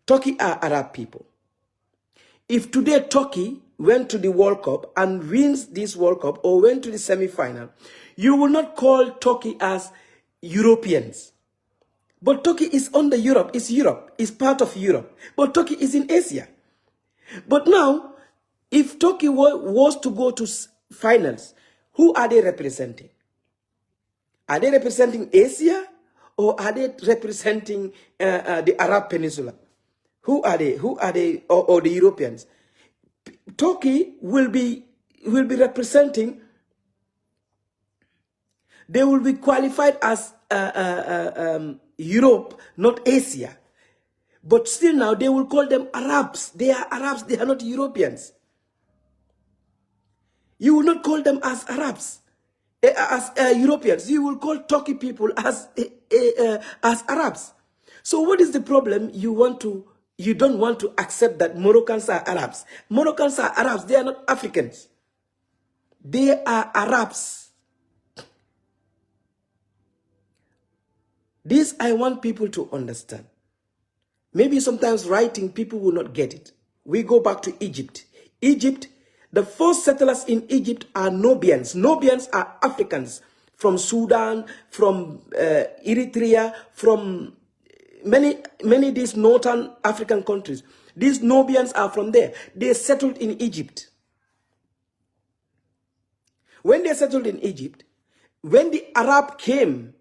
Turkey are Arab people. If today Turkey went to the World Cup and wins this World Cup or went to the semi-final, you will not call Turkey as Europeans. But Turkey is under Europe, is part of Europe. But Turkey is in Asia. But now, if Turkey was to go to finals, who are they representing? Are they representing Asia or are they representing the Arab Peninsula? Who are they? Who are they? Or the Europeans? Turkey will be representing. They will be qualified as Europe, not Asia. But still now they will call them Arabs. They are Arabs. They are not Europeans. You will not call them as Arabs, as Europeans. You will call Turkey people as Arabs. So what is the problem? You don't want to accept that Moroccans are Arabs. Moroccans are Arabs. They are not Africans. They are Arabs. This I want people to understand. Maybe sometimes writing, people will not get it. We go back to Egypt. Egypt, the first settlers in Egypt are Nubians. Nubians are Africans from Sudan, from Eritrea, from many of these northern African countries. These Nubians are from there. They settled in Egypt. When they settled in Egypt, when the Arab came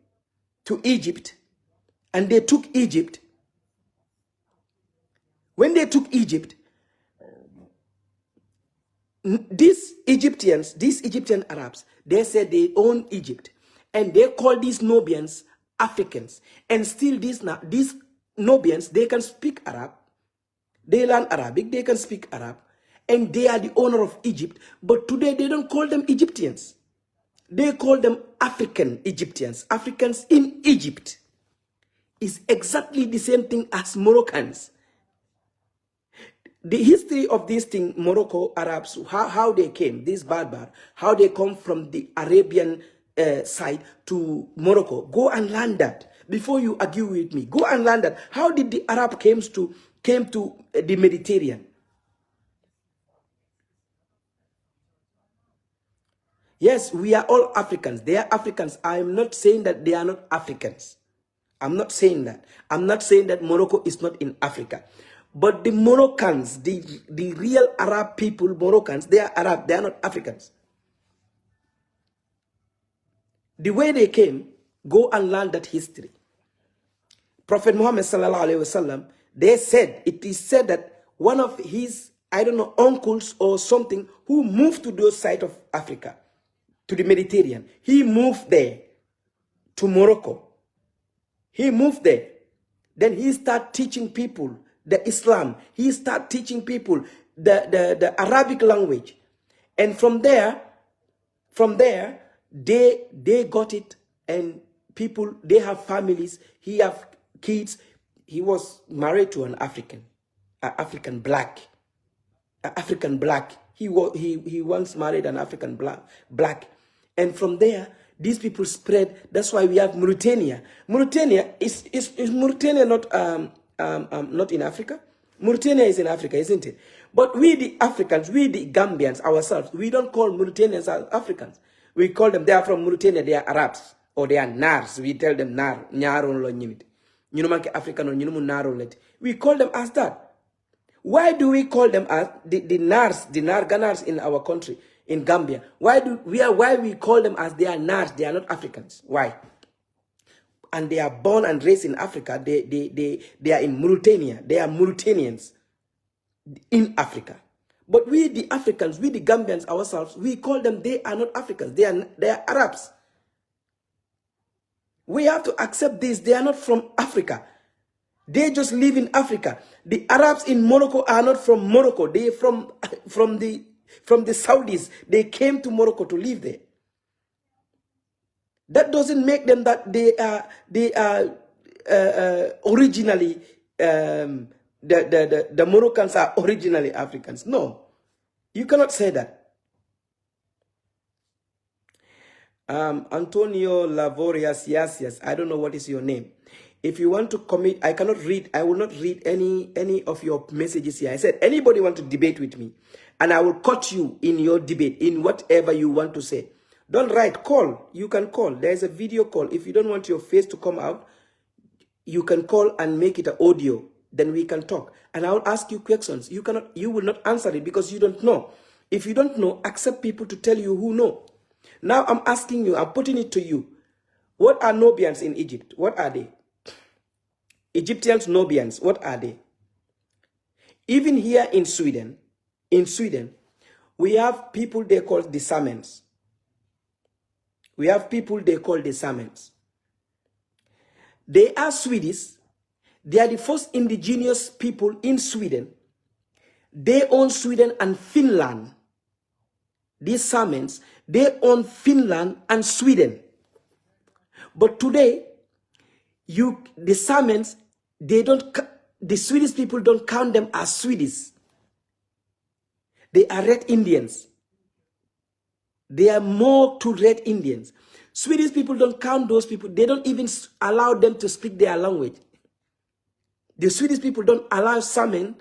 to Egypt and they took Egypt, when they took Egypt, these Egyptian Arabs, they said they own Egypt. And they call these Nubians Africans. And still these Nubians, they can speak Arab. They learn Arabic, they can speak Arab. And they are the owner of Egypt. But today they don't call them Egyptians. They call them African Egyptians. Africans in Egypt. Is exactly the same thing as Moroccans. The history of this thing, Morocco, Arabs, how they came, this barbar, how they come from the Arabian side to Morocco. Go and learn that before you argue with me. Go and learn that. How did the Arab came to the Mediterranean? Yes, we are all Africans. They are Africans. I am not saying that they are not Africans. I'm not saying that. I'm not saying that Morocco is not in Africa. But the Moroccans, the real Arab people, Moroccans, they are Arab, they are not Africans. The way they came, go and learn that history. Prophet Muhammad sallallahu alaihi wasallam, it is said that one of his, I don't know, uncles or something, who moved to those sides of Africa, to the Mediterranean. He moved there to Morocco. He moved there. Then he started teaching people the Islam. He started teaching people the Arabic language. And from there, they got it. And people, they have families. He have kids. He was married to an African black. He once married an African black. And from there, these people spread. That's why we have Mauritania. Mauritania is Mauritania not in Africa? Mauritania is in Africa, isn't it? But we the Africans, we the Gambians ourselves, we don't call Mauritanians as Africans. We call them, they are from Mauritania, they are Arabs. Or they are Nars. We tell them Nar. We call them as that. Why do we call them as the Nars, the Narganars in our country, in Gambia? Why we call them as they are Nars? They are not Africans. Why? And they are born and raised in Africa. They are in Mauritania. They are Mauritanians in Africa. But we the Africans, we the Gambians ourselves, we call them, they are not Africans. They are Arabs. We have to accept this. They are not from Africa. They just live in Africa. The Arabs in Morocco are not from Morocco. They are from the Saudis. They came to Morocco to live there. That doesn't make them that they are originally the Moroccans are originally Africans. No, you cannot say that. Antonio Lavorias, yes, I don't know what is your name. If you want to commit, I will not read any of your messages here. I said, anybody want to debate with me, and I will cut you in your debate, in whatever you want to say. Don't write, call. You can call. There's a video call. If you don't want your face to come out, you can call and make it an audio. Then we can talk. And I will ask you questions. You will not answer it because you don't know. If you don't know, accept people to tell you who know. Now I'm asking you, I'm putting it to you. What are Nubians in Egypt? What are they? Egyptians, Nubians, what are they? Even here in Sweden, we have people they call the Samens. We have people they call the Samens. They are Swedish. They are the first indigenous people in Sweden. They own Sweden and Finland. These Samens, they own Finland and Sweden. But today, the Samens, the Swedish people don't count them as Swedish. They are Red Indians. They are more to Red Indians. Swedish people don't count those people. They don't even allow them to speak their language. The Swedish people don't allow Samen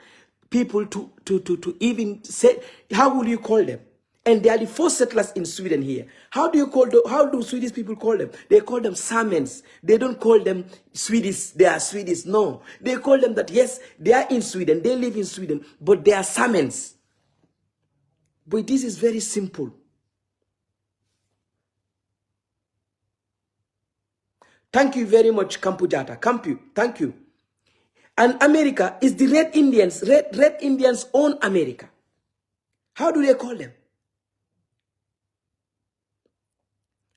people to even say, how will you call them? And they are the first settlers in Sweden here. How do Swedish people call them? They call them Samens. They don't call them Swedish. They are Swedish. No. They call them that, yes, they are in Sweden. They live in Sweden, but they are Samens. But this is very simple. Thank you very much, Kampujata. Kampu, thank you. And America is the Red Indians. Red Indians own America. How do they call them?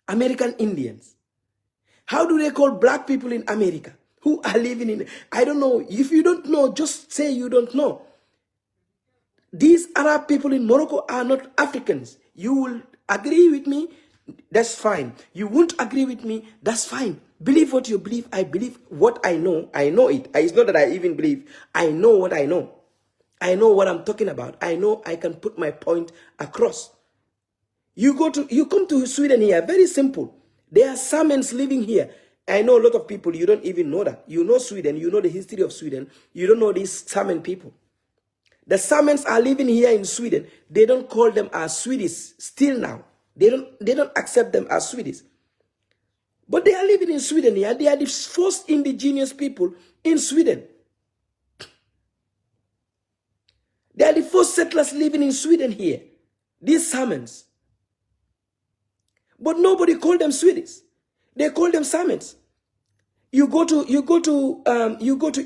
American Indians. How do they call black people in America who are living in? I don't know. If you don't know, just say you don't know. These Arab people in Morocco are not Africans. You will agree with me, that's fine. You won't agree with me, that's fine. Believe what you believe. I believe what I know. I know it. It's not that I even believe. I know what I know. I know what I'm talking about. I know I can put my point across. You come to Sweden here, very simple. There are Samens living here. I know a lot of people, you don't even know that. You know Sweden, you know the history of Sweden. You don't know these Samen people. The Samens are living here in Sweden. They don't call them as Swedish still now. They don't accept them as Swedish. But they are living in Sweden here. They are the first indigenous people in Sweden. They are the first settlers living in Sweden here. These Samens. But nobody called them Swedish. They call them Samens. You go to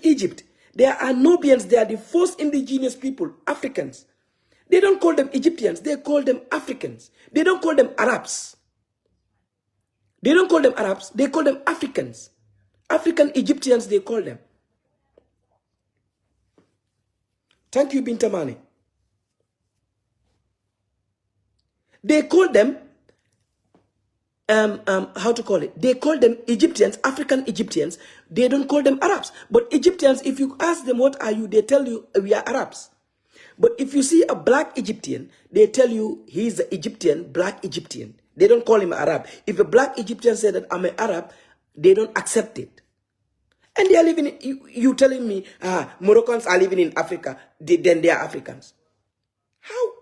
Egypt. There are Nubians. They are the first indigenous people, Africans. They don't call them Egyptians. They call them Africans. They don't call them Arabs. They don't call them Arabs. They call them Africans. African Egyptians, they call them. Thank you, Bintamani. They call them, how to call it? They call them Egyptians, African Egyptians. They don't call them Arabs. But Egyptians, if you ask them, what are you? They tell you, we are Arabs. But if you see a black Egyptian, they tell you he's an Egyptian, black Egyptian. They don't call him Arab. If a black Egyptian said that I'm an Arab, they don't accept it. And they are living, you telling me, Moroccans are living in Africa, then they are Africans. How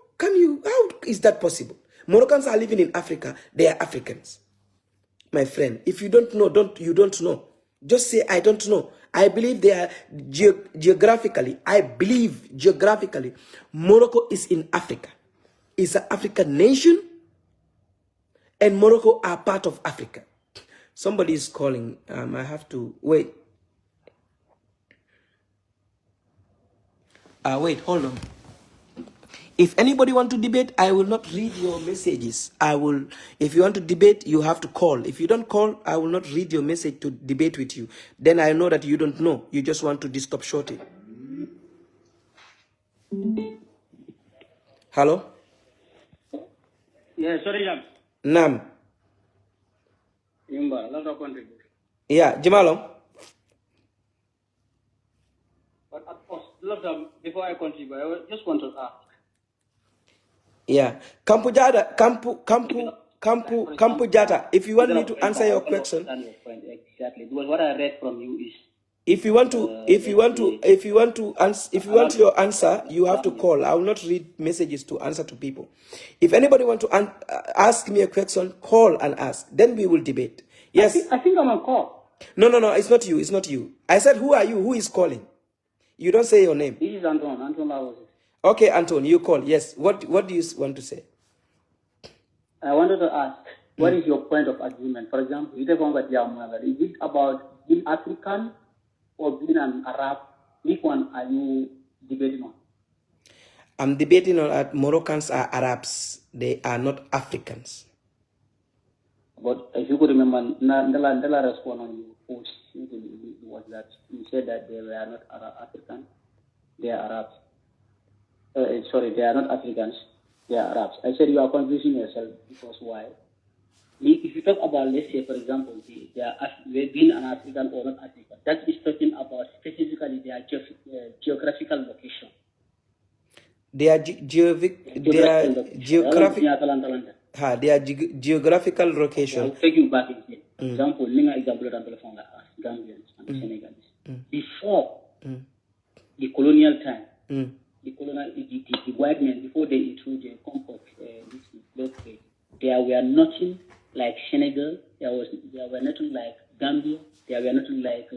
is that possible? Moroccans are living in Africa, they are Africans. My friend, if you don't know, you don't know. Just say, I don't know. I believe they are geographically, Morocco is in Africa. It's an African nation, and Morocco are part of Africa. Somebody is calling. I have to wait. Wait, hold on. If anybody want to debate, I will not read your messages. If you want to debate, you have to call. If you don't call, I will not read your message to debate with you. Then I know that you don't know. You just want to disturb Shorty. Hello? Yeah, sorry, Jam. Nam. Yumba, lot of contribute. Yeah, Jamalong. But of course, before I contribute, I just want to ask. Yeah, Kampujata, Kampujata. If you want me to answer your question, Understand your point exactly, because what I read from you is If you want your answer, you have to call. I will not read messages to answer to people. If anybody want to ask me a question, call and ask. Then we will debate. Yes. I think I'm on call. No. It's not you. It's not you. I said, who are you? Who is calling? You don't say your name. This is Anton. Anton Lawos. Okay, Anton, you call. Yes. What do you want to say? I wanted to ask, what is your point of agreement? For example, is it about being African or being an Arab? Which one are you debating on? I'm debating on that Moroccans are Arabs. They are not Africans. But if you could remember, Ndala responded on your post was that you said that they were not African, they are Arabs. Sorry, they are not Africans, they are Arabs. I said you are confusing yourself because why? If you talk about, let's say, for example, they being an African or not African, that is talking about specifically their geographical location. Their geographical location. I'll take you back in here. Example, Gambians and Senegalese. Before the colonial time, the white men, before they introduced the compact, there were nothing like Senegal, there were nothing like Gambia, there were nothing like,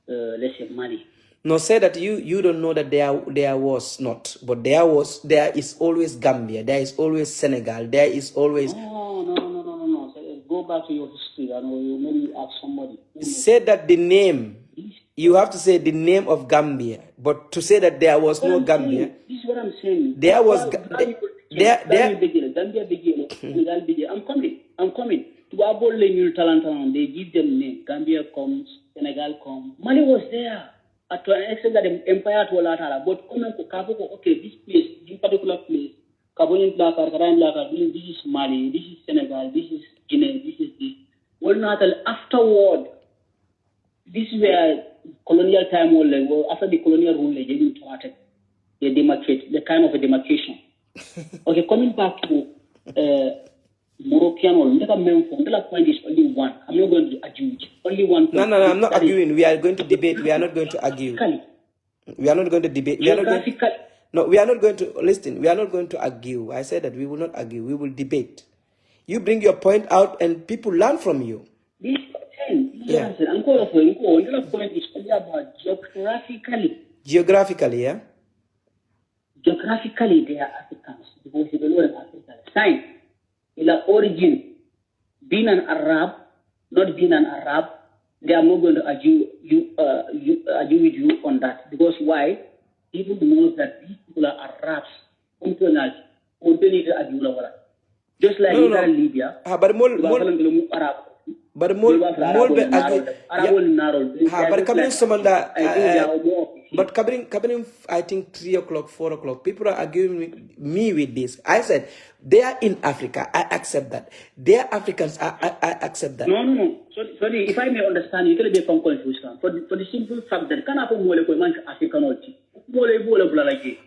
let's say, Mali. No, say that you don't know that there was not, but there is always Gambia, there is always Senegal, there is always. No. So go back to your history and you maybe ask somebody. Say that the name. You have to say the name of Gambia, but to say that there was no Gambia. This is what I'm saying. There was Gambia. I'm coming. To Abol Talantan, they give them name. Gambia comes, Senegal comes. Mali was there. At an extent that the empire to Latara, but okay, this place, this particular place, Kabonin Blaka, Karain Blaka, this is Mali, this is Senegal, this is Guinea, this is this. Well, not afterward, this is where colonial time was, after the colonial rule, they didn't start they demarcate, the kind of a demarcation. Okay, coming back to Moroccan or the point is only one. I'm not going to argue. Only one. No, I'm not arguing. We are going to debate. We are not going to argue. We are not going to debate. We are not going to, no, we are not going to listen. We are not going to argue. I said that we will not argue. We will debate. You bring your point out, and people learn from you. This Another point is only about geographically. Geographically, yeah. Geographically, they are Africans because they belong in Africa. Sign. In the origin, being an Arab, not being an Arab, they are not going to argue with you on that. Because why? People know that these people are Arabs. Just like Libya. But covering, I think 3 o'clock, 4 o'clock. People are arguing with me with this. I said they are in Africa. I accept that. They are Africans. I accept that. No. Sorry, if I may understand, you can be from confusion. For the simple fact that can happen more like African.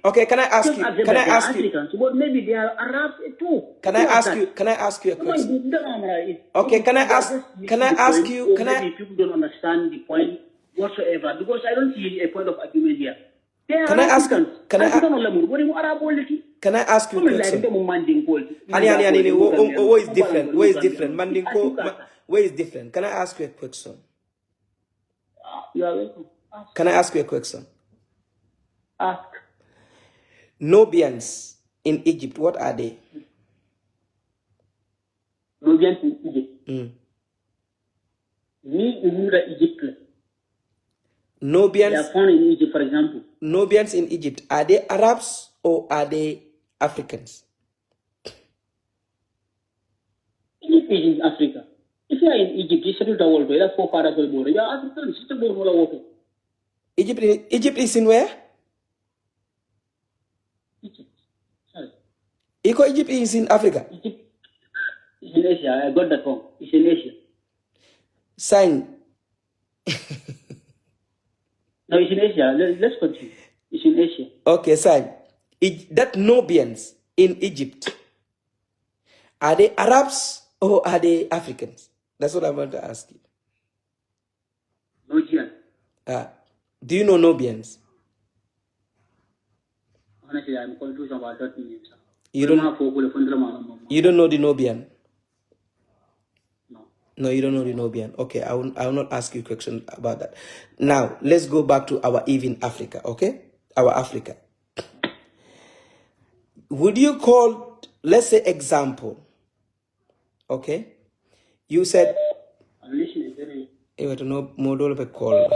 Okay, can I ask you? Can I ask you? But maybe they are Arabs too. Can I ask you? Can I ask you a question? Okay, can I ask you? Can I? People don't understand the point whatsoever because I don't see a point of argument here. Can I ask? Can I ask you a question? Where is different? Where is different? Mandinko, where is different? Can I ask you a question? You are welcome. Can I ask you a question? Ask. Nubians in Egypt, what are they? Nubians in Egypt. Egypt. Nubians. They are found in Egypt, for example. Nubians in Egypt, are they Arabs or are they Africans? Egypt is in Africa. If you are in Egypt, you settle the world. You are forefathers of the world. You are Africans. Egypt is in where? Egypt. Sorry. Egypt is in Africa. Egypt is in Asia. I got that wrong. It's in Asia. Sign. No, it's in Asia. Let's continue. It's in Asia. Okay, sign. That Nubians in Egypt, are they Arabs or are they Africans? That's what I want to ask you. Nubian. Do you know Nubians? Honestly, I'm confused about that names. You don't know the Nubian? No. No, you don't know the Nubian. Okay, I will not ask you a question about that. Now, let's go back to our even Africa, okay? Our Africa. Would you call, let's say example, okay? You said, I'm listening. Very. you to know model of a call.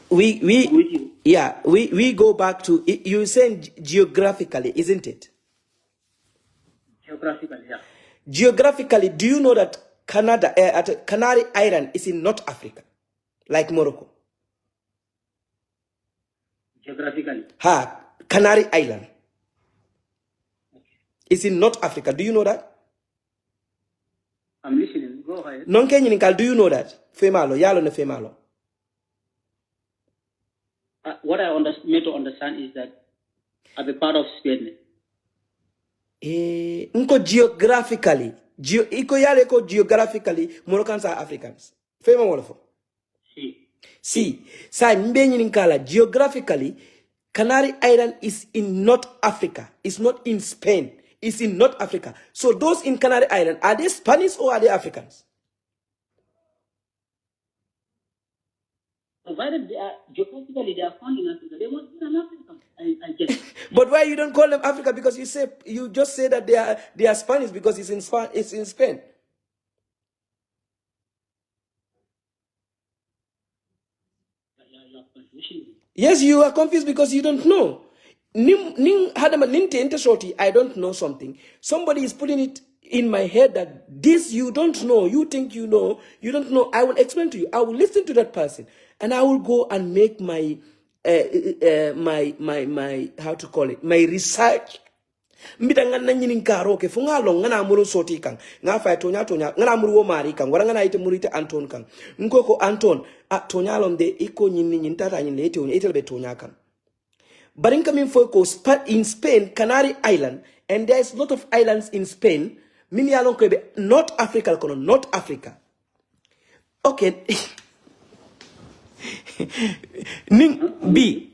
We go back to, you saying geographically, isn't it? Geographically, yeah. Geographically, do you know that Canary Island is in North Africa, like Morocco? Geographically? Canary Island is in North Africa. Do you know that? I'm listening. Go ahead. Non Kenyan, do you know that? Femalo, yalo ne femalo. What I made to understand is that I'm a part of Spain. Geographically, geographically, Moroccans are Africans. Fema wolofo. See, geographically, Canary Island is in North Africa. It's not in Spain. It's in North Africa. So those in Canary Island, are they Spanish or are they Africans? Provided they are geographically they are found in Africa, they must be an African. I guess. But why you don't call them Africa? Because you just say that they are Spanish because it's in Spain. Yes, you are confused because you don't know. I don't know something. Somebody is putting it in my head that this you don't know. You think you know. You don't know. I will explain to you. I will listen to that person, and I will go and make my how to call it, my research. Mbita ngana nyini karo ke funga long ngana muru soti kang nga fa tonya ngana muru wo mari kang wara ngana ite murite Anton kang ngoko Anton tonya londe iko nyini nyintata nyini ite onya ite be tonya kang barin coming for ko in Spain, Canary Island, and there is a lot of islands in Spain. Mini along ko be North Africa kono North Africa. Okay. Ning B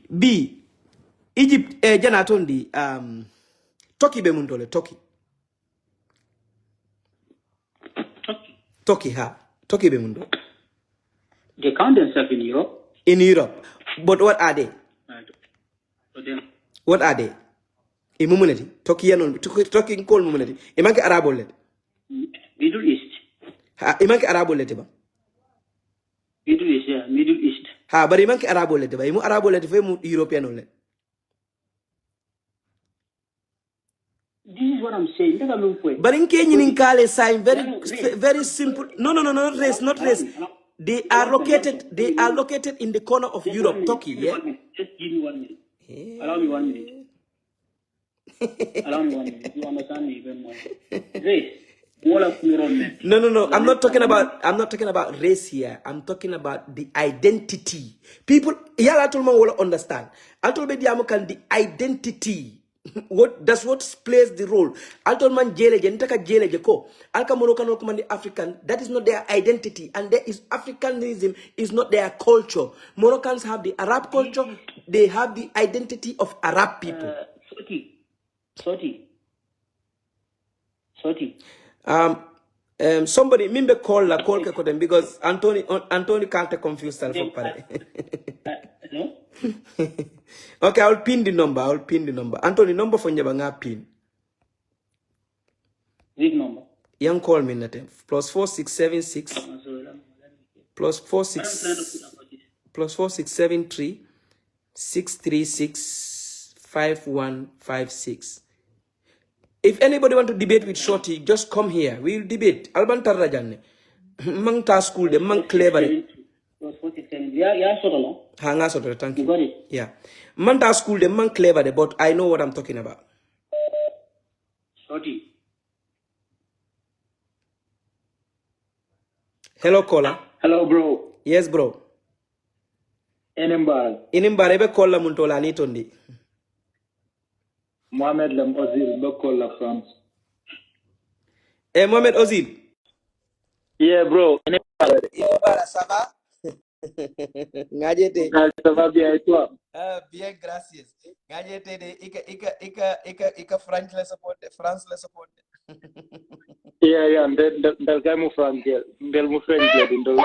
Egypt janatondi Turkey be mundole Turkey Turkey be mundo. They count themselves in Europe. In Europe, but what are they? What are they? Imumunity. Turkey anon. Turkey call mumunity. Imanke Arabo let. Middle East. Imanke Arabo let ba. Middle East, yeah. Middle East. But imanke Arabo let ba. Imu Arabo let fe mu European only. This is what I'm saying. But in Kenya, in Kale, sign very simple. No, not race. They are located in the corner of Europe, Turkey. Yeah. Just give me 1 minute. Allow me 1 minute. Allow me 1 minute. You understand me even more. Race. No. I'm not talking about race here. I'm talking about the identity. People, yala tulma will understand. Antol be diamukan the identity. What plays the role? Alton man jeleje ntaka jeleje ko alka Moroccan command African. That is not their identity, and there is Africanism is not their culture. Moroccans have the Arab culture. They have the identity of Arab people. Shorty. Somebody mimbe call ke them because Anthony can't confuse self. No? Okay, I'll pin the number. Anthony, number for Nyabanga pin. Big number. Young call me na +4676 +4673 636 5156. If anybody want to debate with Shorty, just come here. We'll debate. Alban Tarrajanne. Mang ta school de mang clever. Yeah, sort of. Thank you. You got it. Yeah. Manta school de man clever de, but I know what I'm talking about. Shorty. Hello, caller. Hello, bro. Yes, bro. Inimbar ebe call muntola ni tondi. Mohamed Lem Ozil be call la France. Mohamed Ozil. Yeah, bro. Yo, para, ça va? Ngajete. Ça va bien et toi? Bien, gracias. Ngajete de ika French le support, France le support. Yeah, del guy mu France, del mu French, del